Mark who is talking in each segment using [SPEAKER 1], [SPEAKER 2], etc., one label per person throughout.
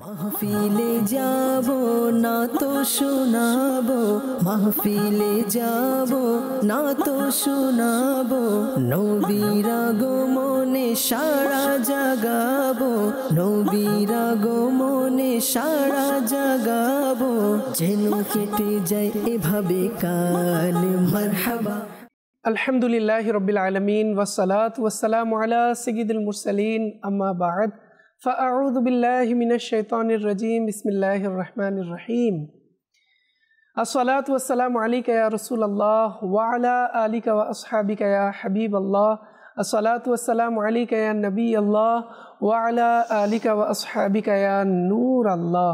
[SPEAKER 1] মাহফিলে যাব না তো শোনাবো, মাহফিলে যাব না তো শোনাবো, নবীর আগমনে সারা জাগাবো, নবীর আগমনে সারা জাগাবো, যেন কেটে যায় এভাবে কাল। মারহাবা।
[SPEAKER 2] আলহামদুলিল্লাহি রাব্বিল আলামিন ওয়াসসালাতু ওয়াসসালামু আলা সাইয়্যিদিল মুরসালিন, আম্মা বা'দ। ফাআউযু বিল্লাহি মিনাশ শাইতানির রাজীম। বিসমিল্লাহির রহমানির রহিম। আসসালাতু ওয়াসসালামু আলাইকা ইয়া রাসূলুল্লাহ ওয়া আলা আলিকা ওয়া আসহাবিকা ইয়া হাবিবাল্লাহ। আসসালাতু ওয়াসসালামু আলাইকা ইয়া নবিয়াল্লাহ ওয়া আলা আলিকা ওয়া আসহাবিকা ইয়া নূরাল্লাহ।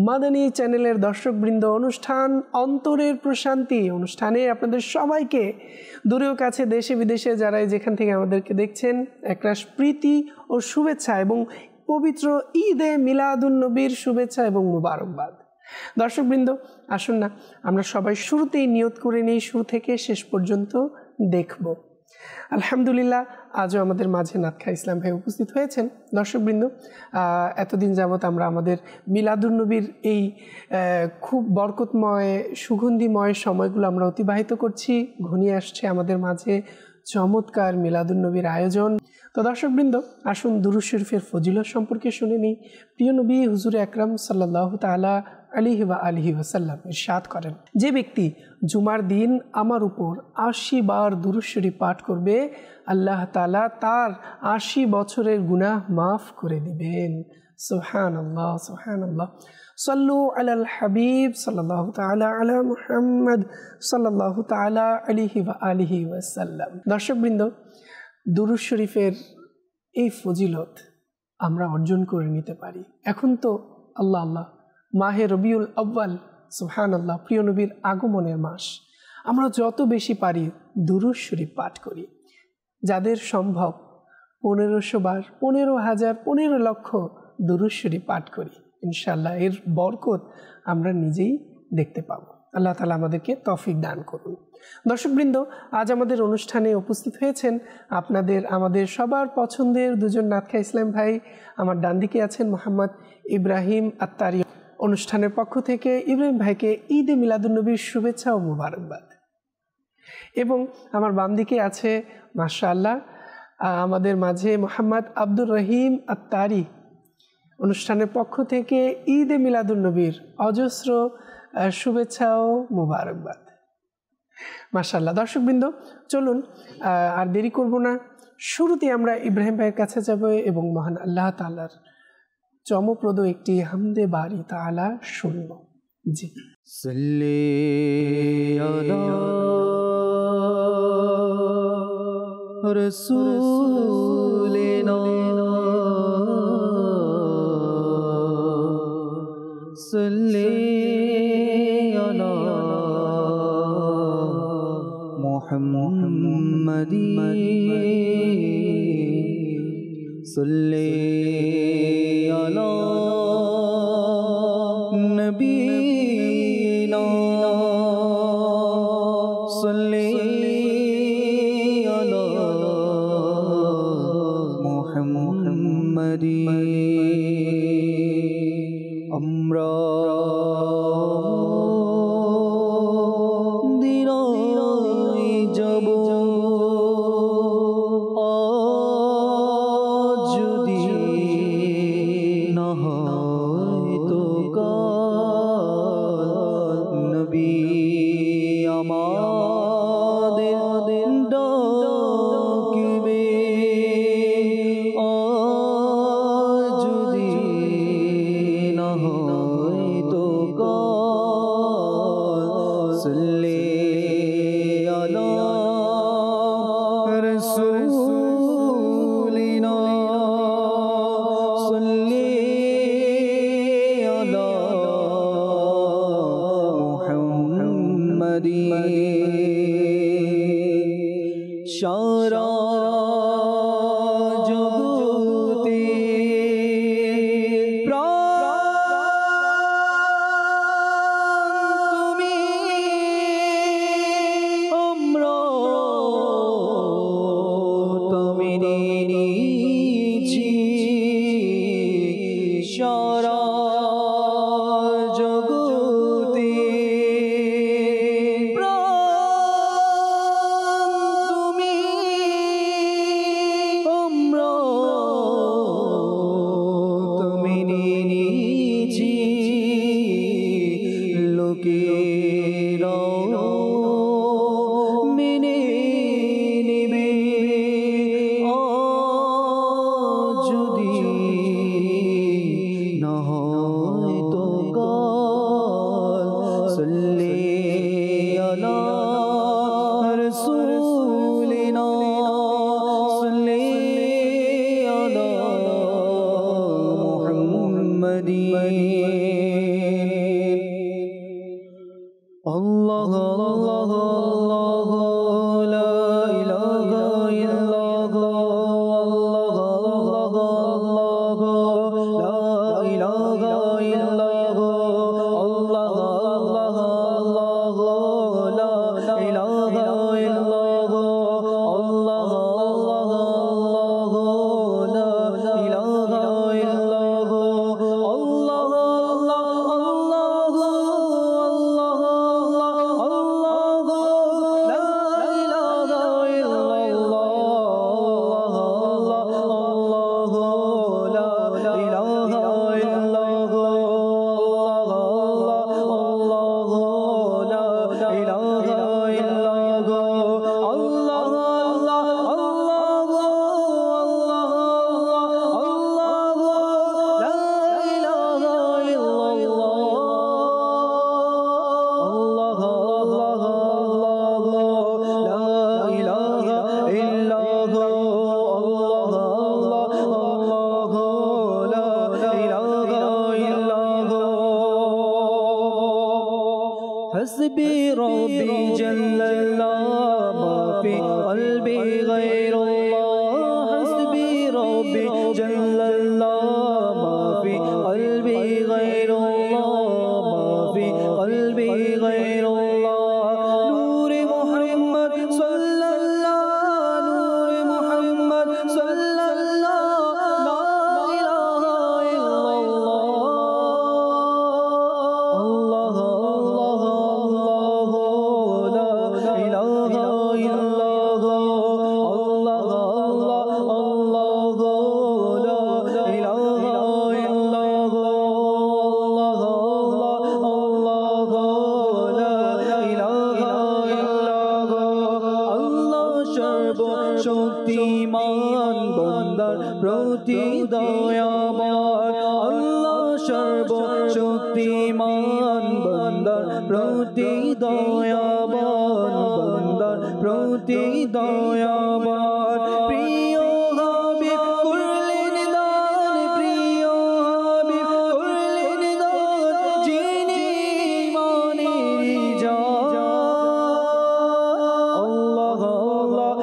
[SPEAKER 2] মাদানী চ্যানেলের দর্শকবৃন্দ, অনুষ্ঠান অন্তরের প্রশান্তি অনুষ্ঠানে আপনাদের সবাইকে দূরেও কাছে, দেশে বিদেশে যারা যেখান থেকে আমাদেরকে দেখছেন, একরাশ প্রীতি ও শুভেচ্ছা এবং পবিত্র ঈদে মিলাদুন নবীর শুভেচ্ছা এবং মুবারকবাদ। দর্শকবৃন্দ, আসুন না আমরা সবাই শুরুতেই নিয়ত করে নিই, শুরু থেকে শেষ পর্যন্ত দেখব। আলহামদুলিল্লাহ, আজও আমাদের মাঝে নাতখা ইসলাম ভাই উপস্থিত হয়েছেন। দর্শকবৃন্দ, এতদিন যাবৎ আমরা আমাদের মিলাদুন নবীর এই খুব বরকতময় সুগন্ধিময় সময়গুলো আমরা অতিবাহিত করছি। ঘনিয়ে আসছে আমাদের মাঝে চমৎকার মিলাদুন নবীর আয়োজন। তো দর্শকবৃন্দ, আসুন দুরূদ শরীফের ফজিলত সম্পর্কে শুনে নিই। প্রিয় নবী হুজুর আকরাম সাল্লাল্লাহু তাআলা আলাইহি ওয়া আলিহি ওয়াসাল্লাম ইরশাদ করেন, যে ব্যক্তি জুমার দিন আমার উপর ৮০ বার দুরূদ শরীফ পাঠ করবে, আল্লাহ তাআলা তার ৮০ বছরের গুনাহ মাফ করে দিবেন। সুবহানাল্লাহ, সুবহানাল্লাহ। সাল্লু আলাল হাবিব সাল্লাল্লাহু তাআলা আলা মুহাম্মদ সাল্লাল্লাহু তাআলা আলাইহি ওয়া আলিহি ওয়াসাল্লাম। দর্শকবৃন্দ, দুরূদ শরীফের এই ফজিলত আমরা অর্জন করে নিতে পারি। এখন তো আল্লাহ আল্লাহ মাহে রবিউল আউয়াল, সুবহানাল্লাহ, প্রিয় নবীর আগমনের মাস। আমরা যত বেশি পারি দুরূদ শরীফ পাঠ করি। যাদের সম্ভব ১৫০০ বার, ১৫,০০০, ১৫ লক্ষ দুরূদ শরীফ পাঠ করি। ইনশাআল্লাহ এর বরকত আমরা নিজেই দেখতে পাবো। আল্লাহ তাআলা আমাদেরকে তৌফিক দান করুন। দর্শকবৃন্দ, আজ আমাদের অনুষ্ঠানে উপস্থিত হয়েছেন আমাদের সবার পছন্দের দুজন নাতখা ইসলাম ভাই। আমার ডান দিকে আছেন মোহাম্মদ ইব্রাহিম আত্তারি। অনুষ্ঠানের পক্ষ থেকে ইব্রাহিম ভাইকে ঈদে মিলাদুন নবীর শুভেচ্ছা ও মুবারকবাদ। এবং আমার বাম দিকে আছে মাশাআল্লাহ আমাদের মাঝে মোহাম্মদ আব্দুর রহিম আত্তারি। অনুষ্ঠানের পক্ষ থেকে ঈদে মিলাদুন নবীর অজস্র শুভেচ্ছা ও মুবারকবাদ। মাশাআল্লাহ। দর্শকবৃন্দ, চলুন আর দেরি করব না, শুরুতে আমরা ইব্রাহিম ভাইয়ের কাছে যাব এবং মহান আল্লাহ তাআলার চমকপ্রদ একটি হামদে বারি তাআলা শুনব। জি,
[SPEAKER 3] সাল্লি আলা রাসূলিনা সাল্লি আলা মুহাম্মাদিন সাল্লি আলা নবিনা সাল্লি আলা মুহাম্মাদিন। আমরা দিনাই যাব যদি না হয় তো নবী আমাদের ডাকবে, যদি না হয় না হয়তো কাল সাল্লি আলা রাসূলিনা সাল্লি আলা মুহাম্মাদিন আল্লাহ আল্লাহ আল্লাহ লা ইলাহা ইল্লাল্লাহ আল্লাহ আল্লাহ লা ইলাহা ইল্লাল্লাহ আল্লাহ আল্লাহ আল্লাহ লা ইলাহা ইল্লাল্লাহ আল্লাহ আল্লাহ আল্লাহ লা ইলাহা ইল্লাল্লাহ আল্লাহ حسبي ربي جل الله ما في قلبي غير الله حسبي ربي جل الله ما في قلبي غير الله ما في قلبي غير الله نور محمد صلى الله نور محمد صلى الله لا إله إلا الله الله শক্তিমান বন্দার প্রতি দয়াময় আল্লাহ সর্ব শক্তিমান বন্দার প্রতি দয়াবান বন্দার প্রতি দয়াবান প্রিয় হাবিব করলেন দান প্রিয় হাবিব করলেন দান যিনি মানের জান আল্লাহ আল্লাহ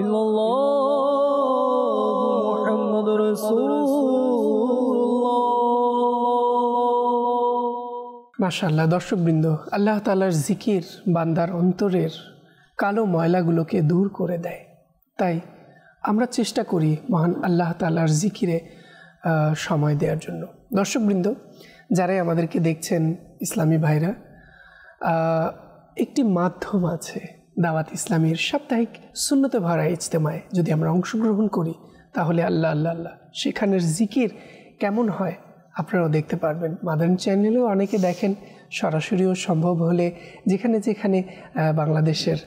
[SPEAKER 3] ইল্লাল্লাহু মুহাম্মাদুর রাসূলুল্লাহ।
[SPEAKER 2] মাশাআল্লাহ। দর্শকবৃন্দ, আল্লাহ তাআলার জিকির বান্দার অন্তরের কালো ময়লাগুলোকে দূর করে দেয়। তাই আমরা চেষ্টা করি মহান আল্লাহ তাআলার জিকিরে সময় দেওয়ার জন্য। দর্শকবৃন্দ, যারাই আমাদেরকে দেখছেন, ইসলামী ভাইরা, একটি মাধ্যম আছে দাওয়াত ইসলামীর সাপ্তাহিক সুন্নতে ভরা ইজতেমায় যদি আমরা অংশগ্রহণ করি, তাহলে আল্লাহ আল্লাহ আল্লাহ সেখানের জিকির কেমন হয় আপনারাও দেখতে পারবেন। মাদানী চ্যানেলেও অনেকে দেখেন, সরাসরিও সম্ভব হলে যেখানে যেখানে বাংলাদেশের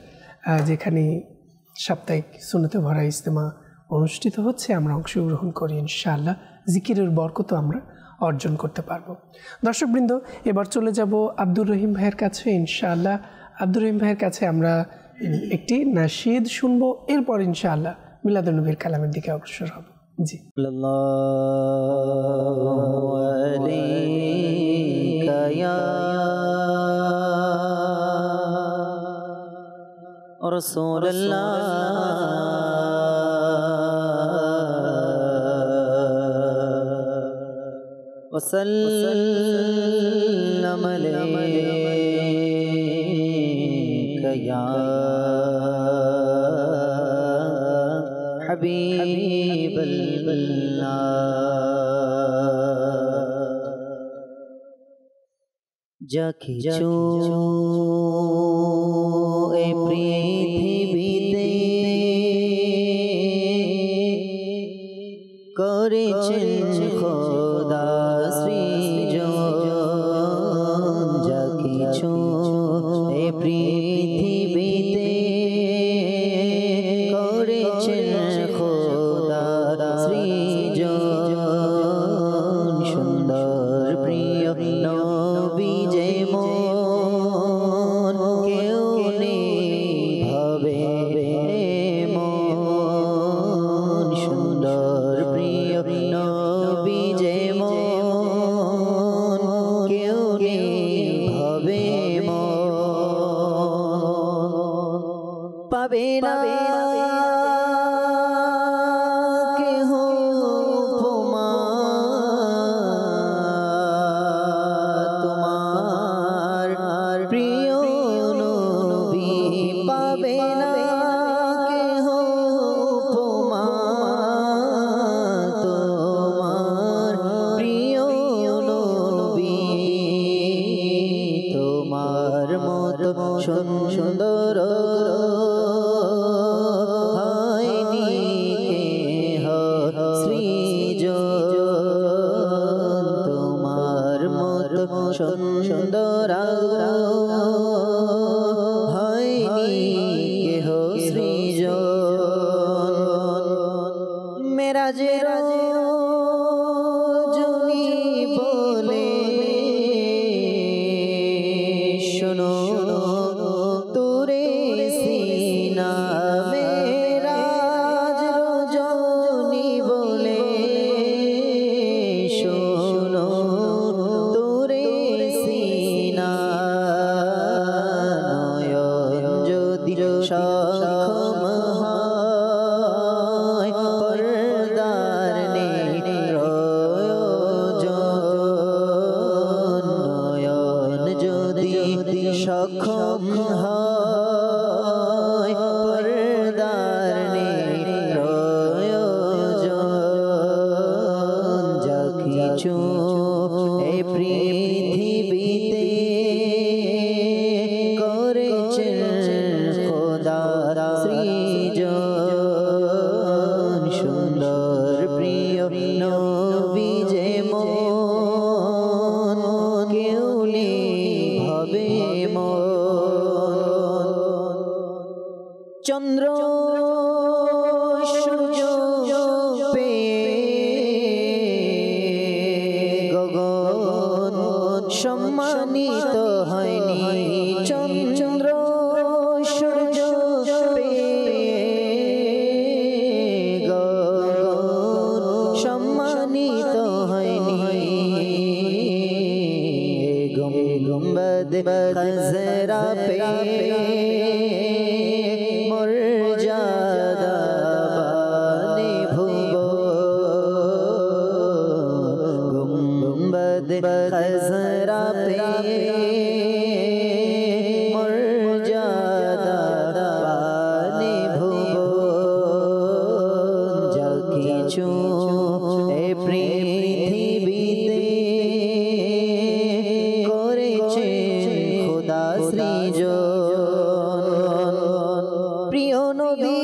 [SPEAKER 2] যেখানে সাপ্তাহিক সুন্নতে ভরা ইজতেমা অনুষ্ঠিত হচ্ছে আমরা অংশগ্রহণ করি। ইনশাআল্লাহ জিকিরের বরকত আমরা অর্জন করতে পারবো। দর্শকবৃন্দ, এবার চলে যাব আব্দুর রহিম ভাইয়ের কাছে। ইনশাআল্লাহ আব্দুর রহিম ভাইয়ের কাছে আমরা একটি নাশিদ শুনবো, এরপর ইনশাআল্লাহ মিলাদুন নবীর কালামের দিকে অগ্রসর হব। জি।
[SPEAKER 4] وسلم عليك يا حبيب الله যা কিছু এই পৃথিবীতে করেছেন খোদা সৃজন, যা কিছু এই পৃথিবীতে করেছেন খোদা সৃজন, সুন্দর প্রিয় নবী যেমন কেউ নেই ভাবে মন, সুন্দর প্রিয় নবী যেমন কেউ নেই ভাবে মন, পাবে না কেহ উপমা তোমার প্রিয় নবী, পাবে না কেহ উপমা তোমার প্রিয় নবী, তোমার মতো সুন্দর হয়নি কেহ সৃজন, তোমার মতো সুন্দর হয়নি কেহ সৃজন, মেরাজের জনি বলে শোনো তুরে সিনা, মেরাজ রজনী বলে শোনো তুরে সিনা, নয়ন যদি সক্ষম হয় পর্দার নেই প্রয়োজন, নয়ন যদি সক্ষম হয় পর্দার নেই প্রয়োজন, যা কিছু এই পৃথিবীতে করেছেন খোদা সৃজন, সুন্দর প্রিয় নবী যেমন কেউ নেই ভাবে মন, চন্দ্র সূর্য গগন সম্মানিত হয়নি, চন্দ্র সূর্য গগন সম্মানিত হয়নি, গুম্বদ খজরা পে মর্যাদা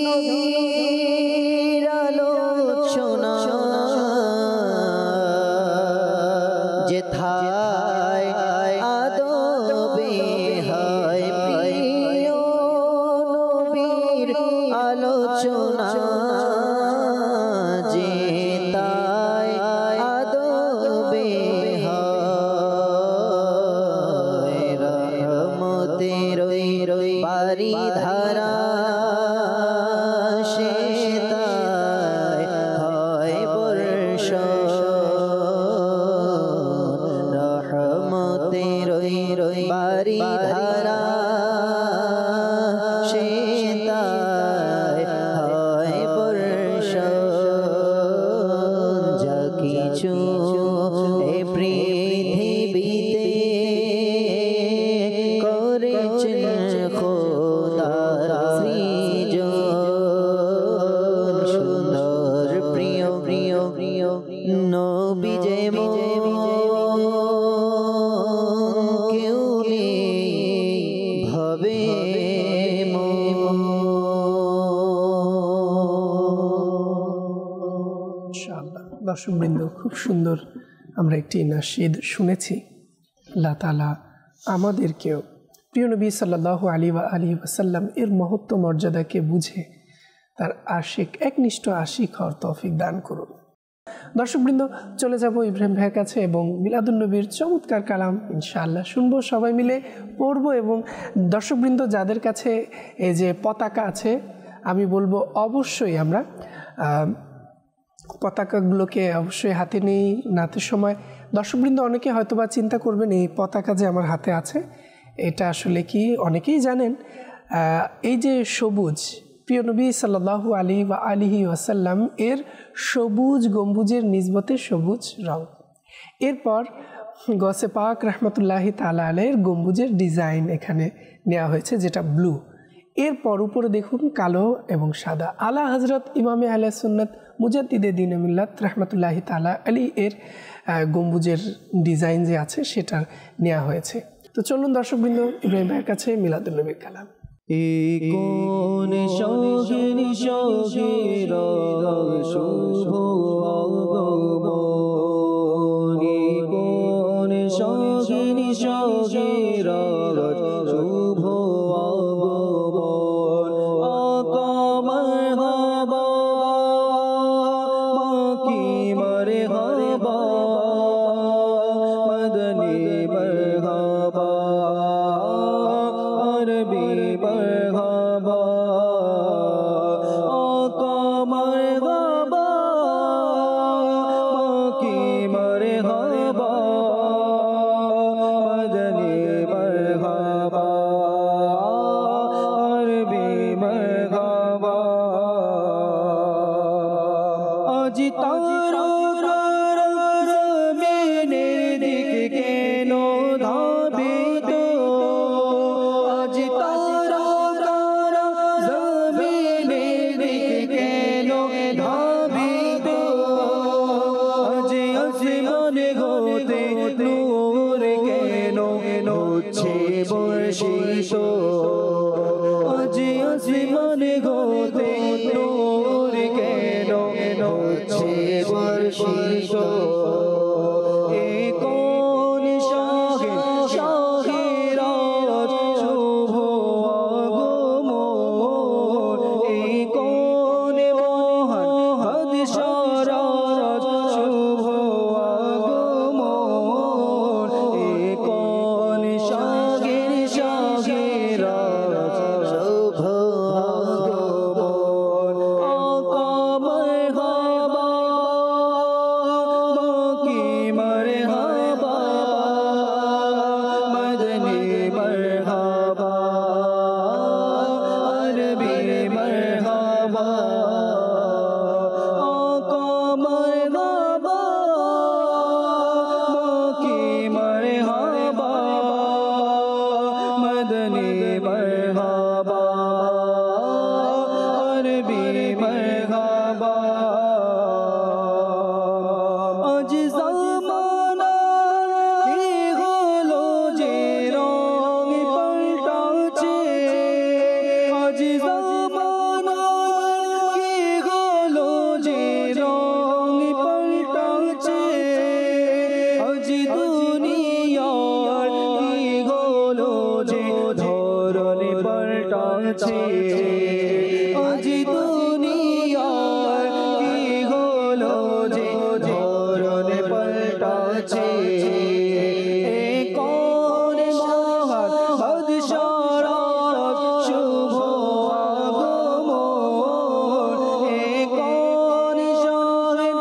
[SPEAKER 4] নবীর আলোচনা যেথায় আদবে হয় প্রিয় নবীর আলোচনা যেথায় আদবে হয় রহমতের বারি ধারা বারি ধারা সেতায় হয় বর্ষণ যা কিছু এ পৃথিবীতে করেছেন খোদার সৃজন সুন্দর প্রিয় প্রিয় প্রিয় নবী যেমন
[SPEAKER 2] দর্শকবৃন্দ, খুব সুন্দর আমরা একটি নাশিদ শুনেছি। আল্লাহ তাআলা আমাদেরকেও প্রিয় নবী সাল্লাল্লাহু আলাইহি ওয়াসাল্লাম এর মহত্ব মর্যাদাকে বুঝে তার আশিক একনিষ্ঠ আশিক হওয়ার তৌফিক দান করুন। দর্শকবৃন্দ, চলে যাব ইব্রাহিম ভাইয়ের কাছে এবং মিলাদুন নবীর চমৎকার কালাম ইনশাআল্লাহ শুনবো, সবাই মিলে পড়বো। এবং দর্শকবৃন্দ, যাদের কাছে এই যে পতাকা আছে, আমি বলবো অবশ্যই আমরা পতাকাগুলোকে অবশ্যই হাতে নেই নাতের সময়। দর্শকবৃন্দ, অনেকে হয়তোবা চিন্তা করবেন এই পতাকা যে আমার হাতে আছে এটা আসলে কি, অনেকেই জানেন এই যে সবুজ, প্রিয় নবী সাল্লাল্লাহু আলাইহি ওয়াসাল্লাম এর সবুজ গম্বুজের নিসবতে সবুজ রং। এরপর গসে পাক রহমতুল্লাহি তাআলা আলাইহির গম্বুজের ডিজাইন এখানে নেওয়া হয়েছে যেটা ব্লু। এরপর উপরে দেখুন কালো এবং সাদা। আলা হজরত ইমামে আহলে সুন্নাত মুজাদ্দিদে দ্বীন মিল্লাত রহমতুল্লাহি তাআলা আলাইহি এর গম্বুজের ডিজাইন যে আছে সেটা নেওয়া হয়েছে। তো চলুন দর্শকবৃন্দ, ইব্রাহিম ভাইয়ের কাছে মিলাদুন নবীর কালাম।
[SPEAKER 3] কোন শোকের শোকের শুভ আগমনী, কোন শোকের শোকের শুভ আগমন, আকা মারহাবা মাকি মারহাবা মদনী মারহাবা আরবি মারহাবা, আকা মারহাবা মাকি মারহাবা মদনী মারহাবা আরবি মারহাবা। আজ তারা জমিনের দিকে কেন ধাবিত, আজ তারা জমিনের দিকে কেন ধাবিত, আজ আসমানে হতে নূর কেন হচ্ছে বর্ষিত, আজ আসমানে হতে নূর কেন হচ্ছে বর্ষিত। এই কোন শাহেরাত শুভ আগমন, এই কোন মহান হাদিসারাত শুভ আগমন, এই কোন শাহেরাত শুভ আগমন, আকা মারহাবা মাকি মারহাবা মদনী মারহাবা আরবি মারহাবা, আকা মারহাবা মাকি মারহাবা মদনী মারহাবা আরবি মারহাবা। আজ জামানা কি হলো যে রং পাল্টাচ্ছে, আজ জামানা পাল্টাছে আজ দুনিয়ায় কি হলো যে ধরন পাল্টাছে কোন মহান বাদশাহর শুভ আগমন কোন শাহের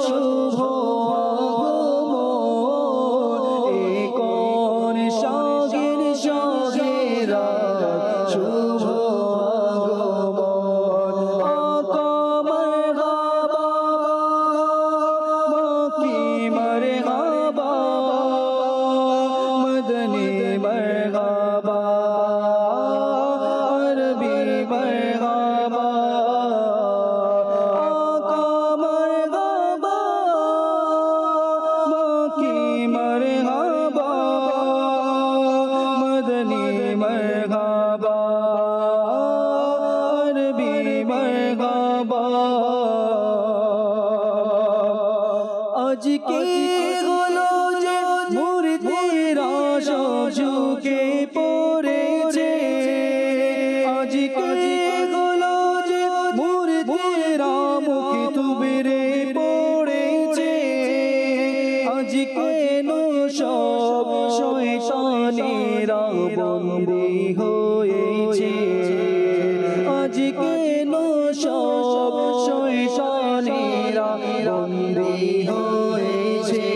[SPEAKER 3] শুভ আগমন কোন শাহের শুভ আগমন আকা মারহাবা মাকি মারহাবা মদনী মারহাবা আরবি মারহাবা আকা মারহাবা মাকি মারহাবা মদনী মারহাবা আরবি মারহাবা আজকে হলো যে মুর্দেরা সব ঝুঁকে পড়েছে আজকে হলো যে মুর্দেরা মুখে তুবরে পড়েছে আজকে নো সব শয়তানেরা বন্দী হয়েছে আজকে নো সব শয়তানেরা বন্দী হয়েছে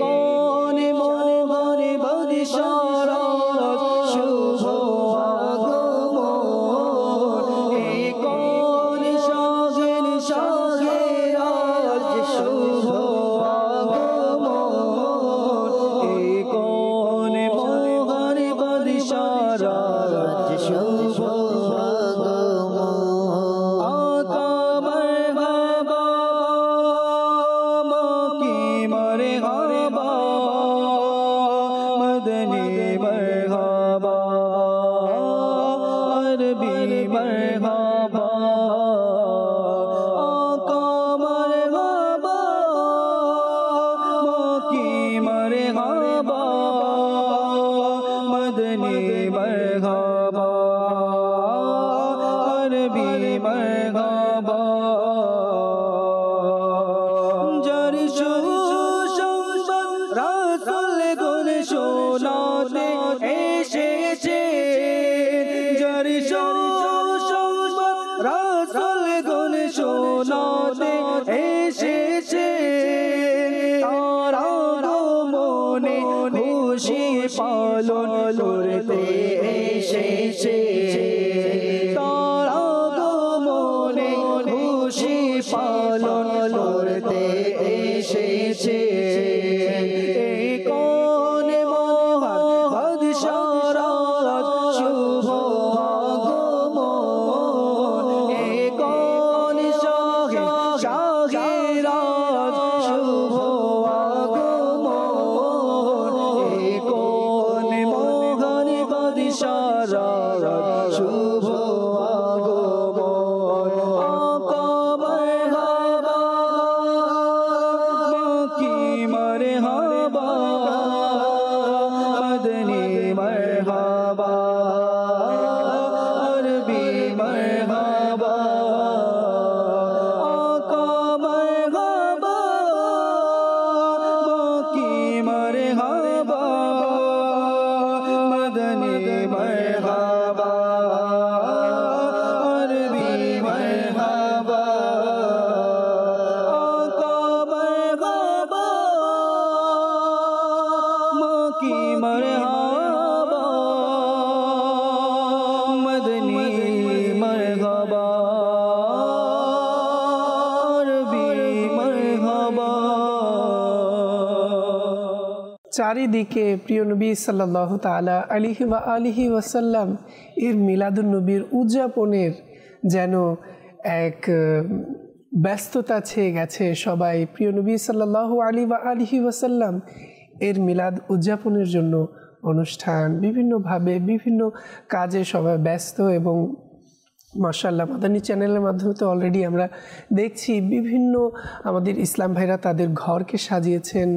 [SPEAKER 3] কোন মহান বাদশাহর শুভ আগমন কোন শাহের শুভ আগমন কোন মহান বাদশাহর শুভ আকা মারহাবা মাকি মারহাবা মদনী মারহাবা আরবি মারহাবা আকা মারহাবা মাকি মারহাবা মদনী মারহাবা আরবি মারহাবা যার সুসংবাদ রাসূল গুণ শোনাতে এসেছে যার সুসংবাদ রাসূল গুণ শোনাতে এসেছে তার আগমনে খুশি পালন করতে এসেছে তার আগমনে খুশি পালন করতে এসেছে কোন মহান বাদশাহর শুভ আগমন কোন শাহের শুভ আগমন কোন মহান বাদশাহর শুভ আগমন আকা মারহাবা মাকি মারহাবা মদনী মারহাবা আরবি মারহাবা আকা মারহাবা মাকি মারহাবা মদনী মারহাবা আরবি মারহাবা আকা মারহাবা মাকি মারহাবা মদনী মারহাবা আরবি মারহাবা
[SPEAKER 2] চারিদিকে প্রিয় নবী সাল্লাল্লাহু তাআলা আলাইহি ওয়া আলিহি ওয়াসাল্লাম এর মিলাদুন নবীর উদযাপনের যেন এক ব্যস্ততা ছেয়ে গেছে। সবাই প্রিয় নবী সাল্লাল্লাহু আলাইহি ওয়া আলিহি ওয়াসাল্লাম এর মিলাদ উদযাপনের জন্য অনুষ্ঠান বিভিন্নভাবে বিভিন্ন কাজে সবাই ব্যস্ত এবং মাশাআল্লাহ মাদানী চ্যানেলের মাধ্যমে তো অলরেডি আমরা দেখছি বিভিন্ন আমাদের ইসলাম ভাইরা তাদের ঘরকে সাজিয়েছেন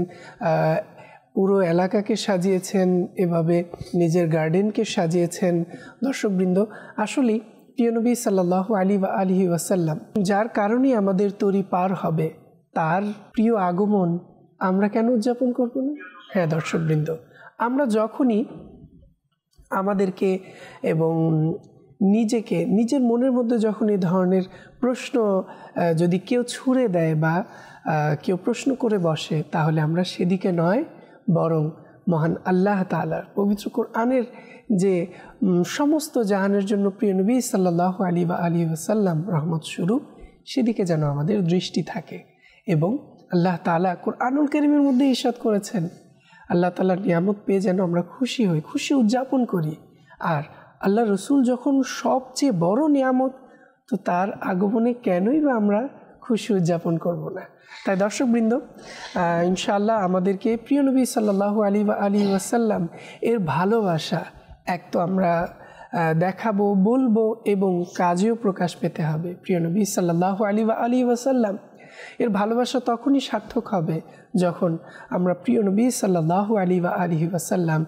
[SPEAKER 2] পুরো এলাকাকে সাজিয়েছেন, এভাবে নিজের গার্ডেনকে সাজিয়েছেন। দর্শকবৃন্দ, আসলেই প্রিয় নবী সাল্লাল্লাহু আলাইহি ওয়াসাল্লাম যার কারণেই আমাদের তরি পার হবে, তার প্রিয় আগমন আমরা কেন উদযাপন করব না? হ্যাঁ দর্শকবৃন্দ, আমরা যখনই আমাদেরকে এবং নিজেকে, নিজের মনের মধ্যে যখন এই ধরনের প্রশ্ন যদি কেউ ছুঁড়ে দেয় বা কেউ প্রশ্ন করে বসে, তাহলে আমরা সেদিকে নয়, বরং মহান আল্লাহ তাআলার পবিত্র কোরআনের যে সমস্ত জাহানের জন্য প্রিয় নবী সাল্লাল্লাহু আলাইহি ওয়াসাল্লাম রহমত স্বরূপ, সেদিকে যেন আমাদের দৃষ্টি থাকে। এবং আল্লাহ তাআলা কোরআনুল কারীমের মধ্যে ইরশাদ করেছেন, আল্লাহ তাআলার নিয়ামত পেয়ে যেন আমরা খুশি হই, খুশি উদযাপন করি। আর আল্লাহ রসুল যখন সবচেয়ে বড় নিয়ামত, তো তার আগমনে কেনই বা আমরা খুশি উদযাপন করব না? তাই দর্শকবৃন্দ, ইনশাআল্লাহ আমাদেরকে প্রিয় নবী সাল্লাল্লাহু আলাইহি ওয়াসাল্লাম এর ভালোবাসা এক তো আমরা দেখাবো, বলবো এবং কাজেও প্রকাশ পেতে হবে। প্রিয় নবী সাল্লাল্লাহু আলাইহি ওয়াসাল্লাম এর ভালোবাসা তখনই সার্থক হবে যখন আমরা প্রিয় নবী সাল্লাল্লাহু আলাইহি ওয়াসাল্লাম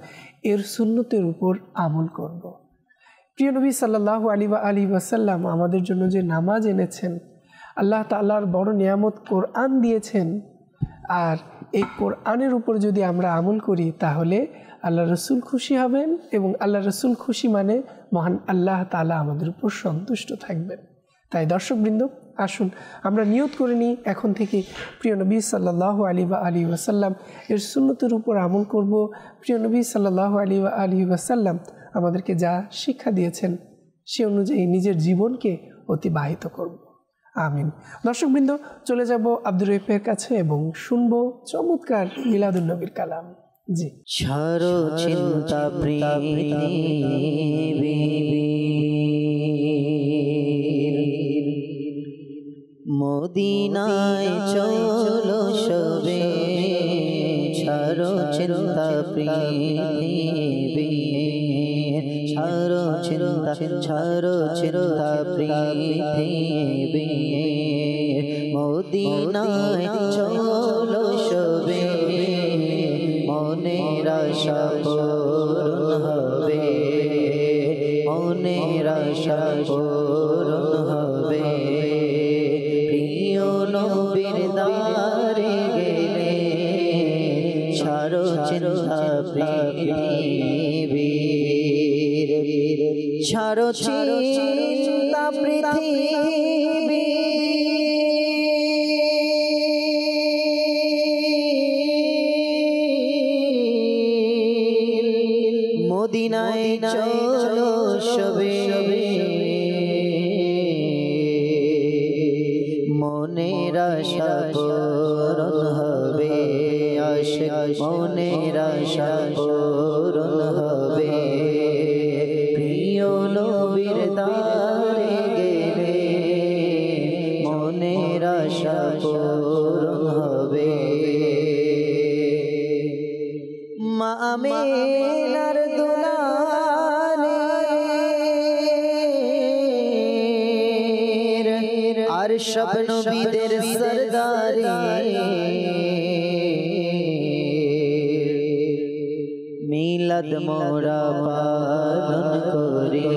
[SPEAKER 2] এর সুন্নতের উপর আমল করব। প্রিয় নবী সাল্লাল্লাহু আলাইহি ওয়াসাল্লাম আমাদের জন্য যে নামাজ এনেছেন, আল্লাহ তাআলার বড় নিয়ামত কোরআন দিয়েছেন, আর এই কোরআনের উপর যদি আমরা আমল করি, তাহলে আল্লাহ রসুল খুশি হবেন এবং আল্লাহ রসুল খুশি মানে মহান আল্লাহ তাআলা আমাদের উপর সন্তুষ্ট থাকবেন। তাই দর্শকবৃন্দ, আসুন আমরা নিয়ত করে নিই এখন থেকে প্রিয় নবী সাল্লাল্লাহু আলাইহি ওয়াসাল্লাম এর সুন্নতের উপর আমল করব। প্রিয় নবী সাল্লাল্লাহু আলাইহি ওয়াসাল্লাম আমাদেরকে যা শিক্ষা দিয়েছেন, সে অনুযায়ী নিজের জীবনকে অতিবাহিত করব। আমিন। দর্শকবৃন্দ, চলে যাব আব্দুর রহিমের কাছে এবং শুনবো চমৎকার মিলাদুন নবীর কালাম। জি।
[SPEAKER 4] ছাড়ো চিন্তা পৃথিবী, মদিনায় চলো সবে, ছাড়ো চিন্তা পৃথিবী, ছাড়ো চিন্তা পৃথিবী, মদিনায় চলো সবে, মনের আশা পূরণ হবে, মনের আশা পূরণ হবে। প্রিয় নবীর দ্বারে গেলে ছাড়ো চিন্তা পৃথিবী, ছাড়ো চিন্তা পৃথিবী, মদিনায় চলো সবে, মনের আশা পূরণ হবে, মনের আশা পূরণ হবে। প্রিয় নবীর দ্বারে গেলে মনের আশা পূরণ হবে। মা আমিনার দুলারে আর সব নবীদের সরদারে, মিলাদ মোরা পালন করি,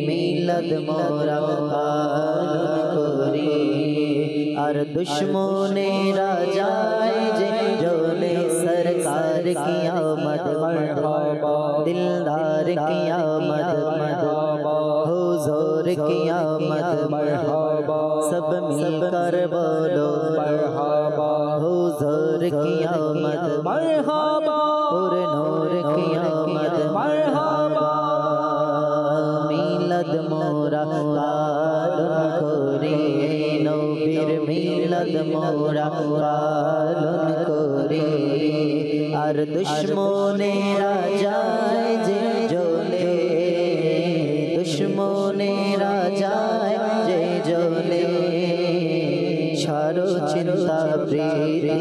[SPEAKER 4] মিলাদ মোরা পালন করি। আর দুশ্মনেরা যায় যে জ্বলে सरकार की आमद मरहबा, दिलदार की आमद मरहबा, हुजूर की आमद मरहबा, सब मिलकर बोलो मरहबा, हुजूर की आमद मरहबा, पूरे नूर की आमद मरहबा। मिलद मोरा पालन करे, नबीर मिलद मोरा पालन करे। আর দুশ্মনেরা যায় যে জ্বলে, দুশ্মনেরা যায় যে জ্বলে, ছাড়ো চিন্তা পৃথিবী।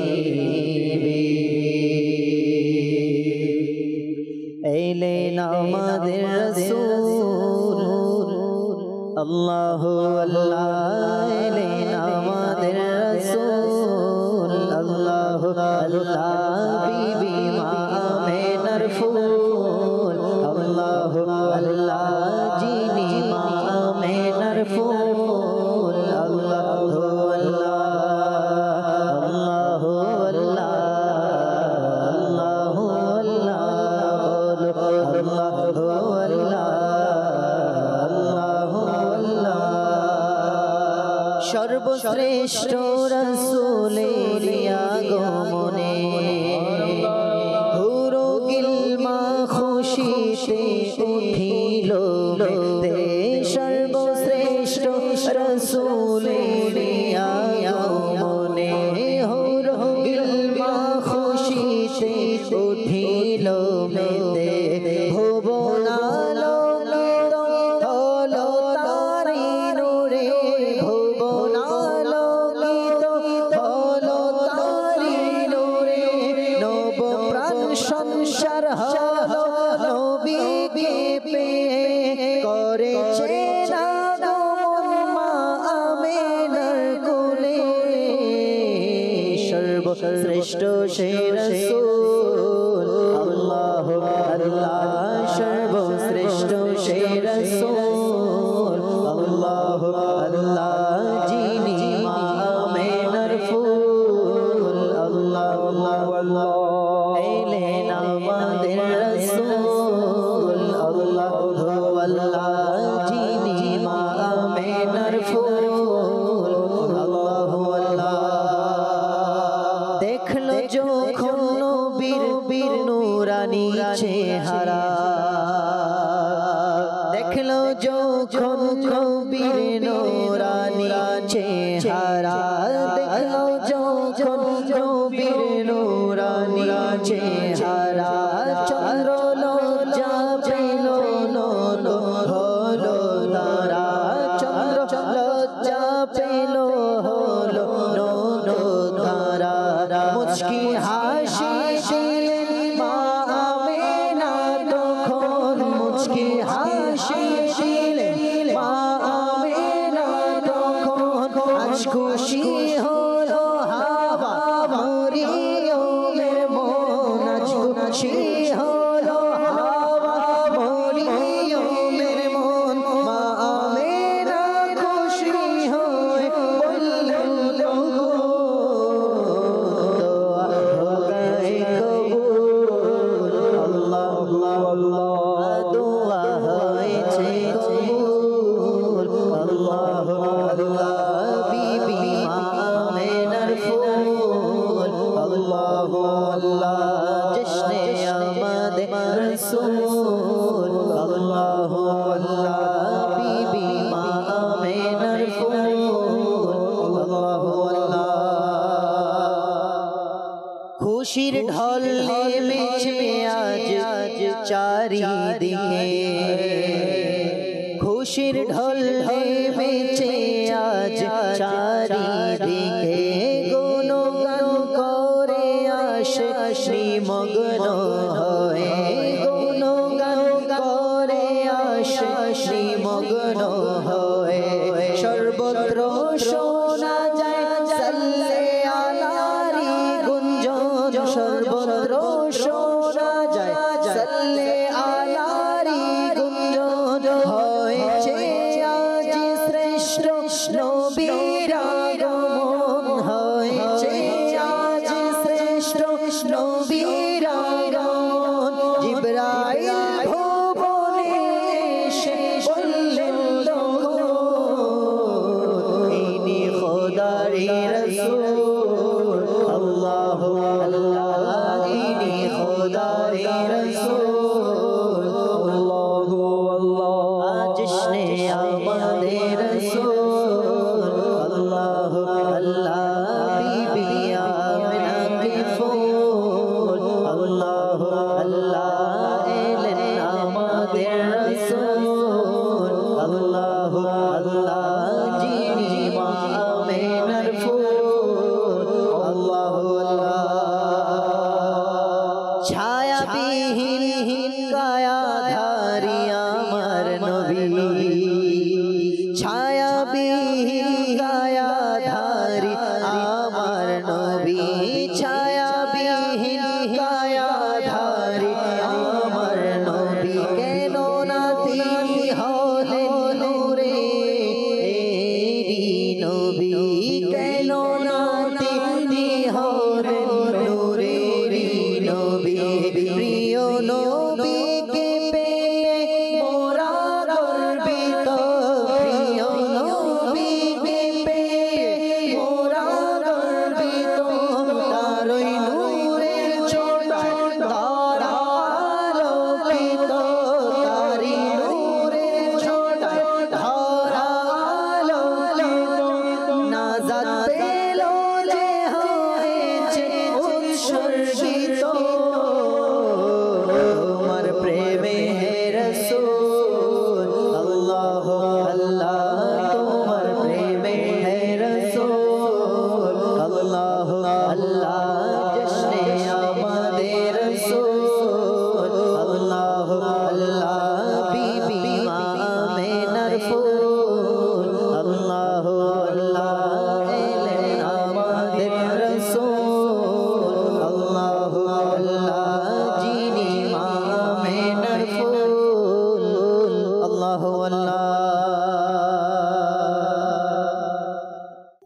[SPEAKER 4] এলেন আমাদের রাসূল, আল্লাহু আল্লাহ, এলেন আমাদের রাসূল, আল্লাহু আল্লাহ। সর্বশ্রেষ্ঠ রাসূলের আগমনে হুরো গিলমা খুশিতে উঠিল মেতে সর্বশ্রেষ্ঠ রাসূলের আগমনে হুরো গিলমা খুশিতে উঠিল মেতে ভুবনালোকিত হলো তারি নূরে ভুবনালোকিত হলো তারি নূরে নব প্রাণ সংসার হলো নবীকে পেয়ে করেছে আগমন মা আমিনার কোলে সর্বশ্রেষ্ঠ সে রাসূল আল্লাহ আল্লাহ সর্বশ্রেষ্ঠ সে রাসূল আল্লাহ আল্লাহ যিনি মা আমিনার ফুল আল্লাহ আল্লাহ এলেন আমাদের রাসূল আল্লাহ আল্লাহ যিনি মা আমিনার ফুল আল্লাহ আল্লাহ দেখলো যখন নবীর বীর নূরানী চেহারা দেখলো যখন নবীর নূরানী চেহারা দেখলো যখন নবীর নূরানী চেহারা চন্দ্র লজ্জা পেল হলো তারা চন্দ্র লজ্জা পেল হলো তারা মুচকি হাসি দিলেন মা আমিনা তখন মুচকি হাসি দিলেন মা আমিনা তখন আজ খুশি হলো হাওয়া মরিয়মের মন আজ খুশি হলো হাওয়া মরিয়মের মন মা আমিনা খুশি হয়ে বললেন খুশির ঢল নেমেছে আজ চারিদিকে খুশির ঢল নেমেছে আজ চারিদিকে গুণগান করে আসে মগ্ন হয়ে গুণগান করে আসে মগ্ন হয়ে সর্বত্র শোনা যায় সাল্লে আলারি গুঞ্জন সর্বত্র শোনা যায় সাল্লে আলারি গুঞ্জন হয়েছে আজ শ্রেষ্ঠ নবীর আগমন হয়েছে আজ শ্রেষ্ঠ নবীর আগমন জিবরাইল ভুবনে এসে বললেন ইনি খোদারি রাসূল আল্লাহ আল্লাহ ইনি খোদারি রাসূল আল্লাহ আল্লাহ জশ্নে আমাদের রাসূল আল্লাহ আল্লাহ বিবি আমিনা কে ফুল আল্লাহ আল্লাহ এলেন আমাদের রাসূল আল্লাহ আল্লাহ যিনি মা আমিনার ফুল আল্লাহ আল্লাহ ছায়াবিহীন কায়াধারী আমার নবী ছায়াবিহীন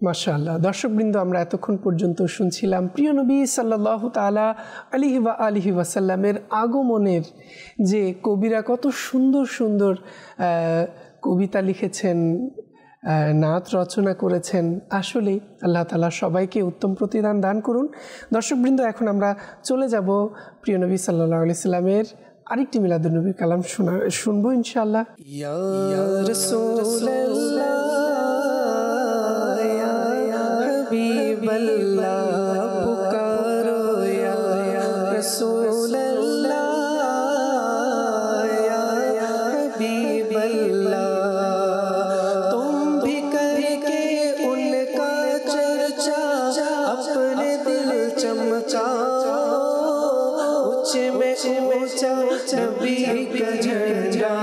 [SPEAKER 2] মাশাআল্লাহ। দর্শকবৃন্দ, আমরা এতক্ষণ পর্যন্ত শুনছিলাম প্রিয় নবী সাল্লাল্লাহু তাআলা আলাইহি ওয়াসাল্লামের আগমনের যে কবিরা কত সুন্দর সুন্দর কবিতা লিখেছেন, নাত রচনা করেছেন। আসলে আল্লাহ তাআলা সবাইকে উত্তম প্রতিদান দান করুন। দর্শকবৃন্দ, এখন আমরা চলে যাব প্রিয় নবী সাল্লাল্লাহু আলাইহি সাল্লামের আরেকটি মিলাদুন্নবী কালাম শুনবো ইনশাআল্লাহ। ইয়া রাসূলুল্লাহ पुकारो या रसूल अल्लाह या हबीब अल्लाह, तुम भी करके उनका चर्चा अपने दिल चमकाओ, ऊंचे में ऊंचा नबी का झंडा।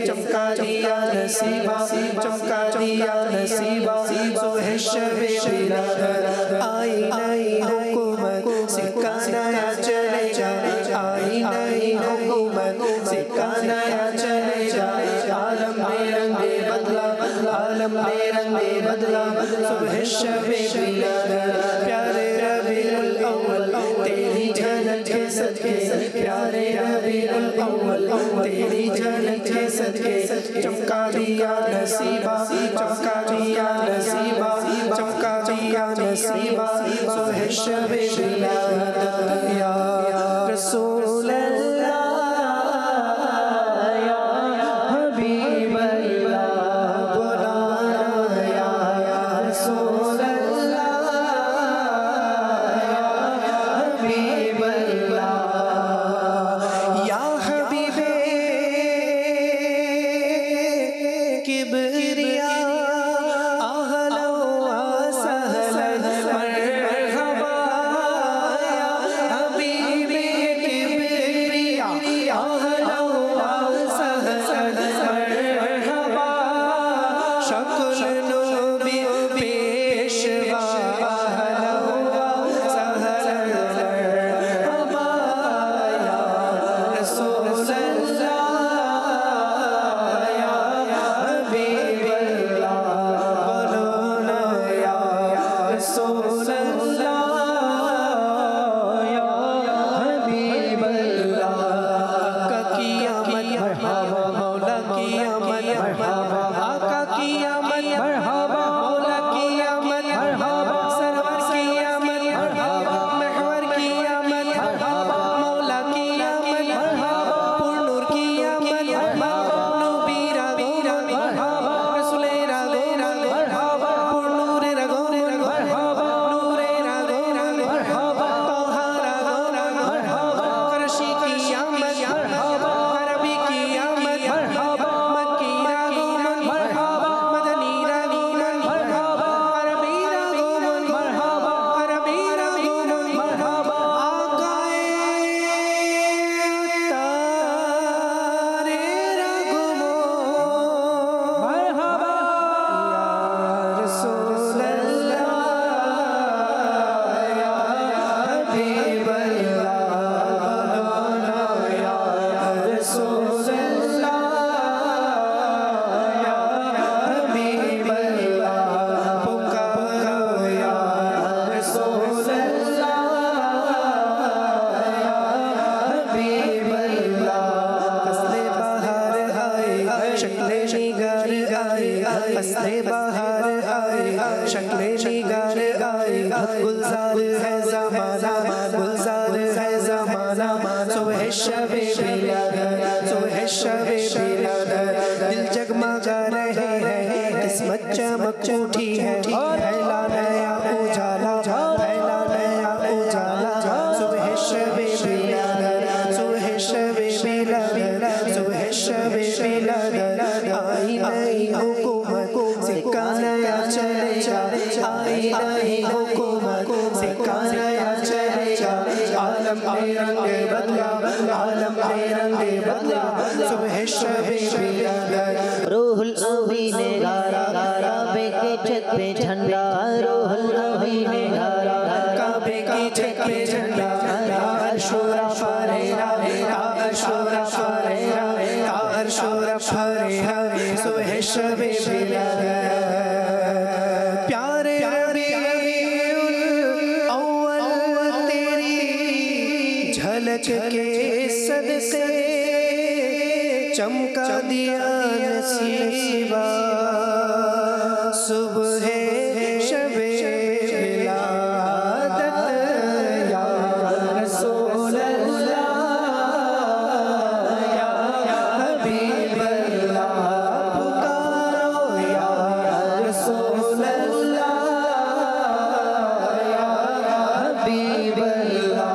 [SPEAKER 2] चमका दिया नसीबा, चमका दिया नसीबा, सुबह शबे बिलादर, आई नई हुकूमत सिखाना चलेगा, आई नई हुकूमत सिखाना चलेगा, आलम में रंगे बदला, आलम में रंगे बदला, सुबह शबे बिलादर, प्यारे रबीउल अव्वल तेरी झलक के सदके, प्यारे रबीउल अव्वल तेरी झलक के सदके, चमका दिया नसीबा, चमका दिया नसीबा, चमका दिया नसीबा, सुबह शबे बिलादत या रसूल अल्लाह या हबीब अल्लाह, बुलाना या रसूल अल्लाह या हबीब अल्लाह, या हबीबे किबरिया अहलन व सहलन, मरहबा
[SPEAKER 1] फसले बहार आए, शक्ले निगार आए, गुलजार है ज़माना, गुलजार है ज़माना, सुबह शबे बिलादत, सुबह शबे बिलादत, दिल जगमगा रहे हैं, किस्मत चमक उठी है, फैला नया उजाला, फैला नया उजाला, सुबह शबे बिलादत, सुबह शबे बिलादत, सुबह शबे बिलादत, आई नई हुकूमत, सिक्का नया चलेगा, आई नई हुकूमत, सिक्का नया चलेगा, आलम में रंग बदला, आलम में रंग बदला, सुबह शबे बिलादत।
[SPEAKER 4] रूहुल अमीन ने गारा, काबे के छत पे झंडा, रूहुल अमीन ने गारा,
[SPEAKER 1] काबे की छत पे झंडा, Ashura Ferreira, Ashura Ferreira, Ashura Ferreira, सुबह शबे बिलादत। प्यारे रबीउल अव्वल तेरी झलक के सदके चमका दिया नसीबा, सुबह शबे बिलादत, या रसूल अल्लाह, या हबीब अल्लाह, पुकारो या रसूल अल्लाह, या हबीब अल्लाह।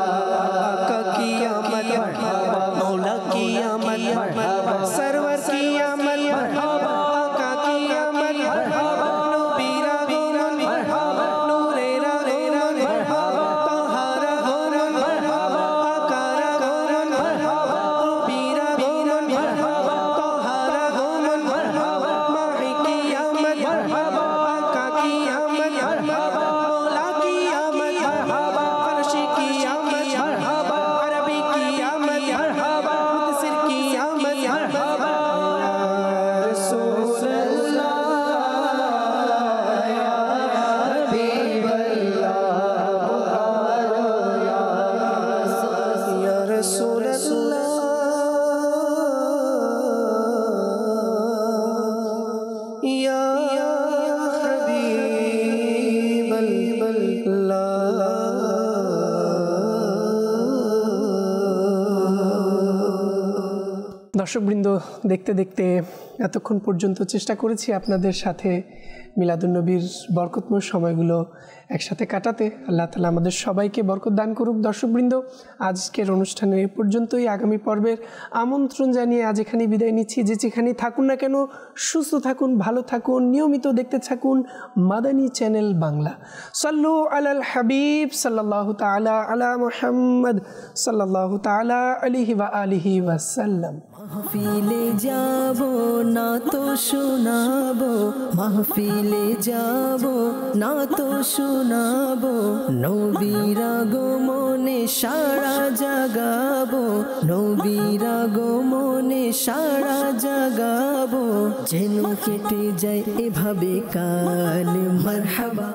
[SPEAKER 1] आका की आमद मरहबा, मौला की आमद मरहबा, सरवर की आमद मरहबा, आका की आमद मरहबा, नबीरा गोमन मरहबा, नूरेरा गोमन मरहबा, तहारा गोमन मरहबा, आकारा गोमन मरहबा, नबीरा गोमन मरहबा, तहारा गोमन मरहबा, माही की आमद मरहबा, आका की आमद मरहबा, मौला की आमद मरहबा, फरशी की आमद मरहबा, अरबी की आमद मरहबा, मुदस्सिर की आमद मरहबा, या रसूल अल्लाह, या हबीब अल्लाह, या रसूल अल्लाह, या हबीब अल्लाह।
[SPEAKER 2] দর্শকবৃন্দ, দেখতে দেখতে এতক্ষণ পর্যন্ত চেষ্টা করেছি আপনাদের সাথে মিলাদুন্নবীর বরকতময় সময়গুলো একসাথে কাটাতে। আল্লাহ তাআলা আমাদের সবাইকে বরকত দান করুক। দর্শকবৃন্দ, আজকের অনুষ্ঠানে এ পর্যন্তই। আগামী পর্বের আমন্ত্রণ জানিয়ে আজ এখানে বিদায় নিচ্ছি। যে যেখানেই থাকুন না কেন, সুস্থ থাকুন, ভালো থাকুন, নিয়মিত দেখতে থাকুন মাদানী চ্যানেল বাংলা। সাল্লু আলাল হাবিব সাল্লাল্লাহু তাআলা আলা মুহাম্মদ সাল্লাল্লাহু তাআলা আলাইহি ওয়া আলিহি ওয়াসাল্লাম।
[SPEAKER 1] महफिले जाबो ना तो सुनाबो, महफिले जाबो ना तो सुनाबो, नबीर আগমনে সারা জাগাবো, নবীর আগমনে সারা জাগাবো, যেন কেটে যায় এভাবে কাল। মারহাবা।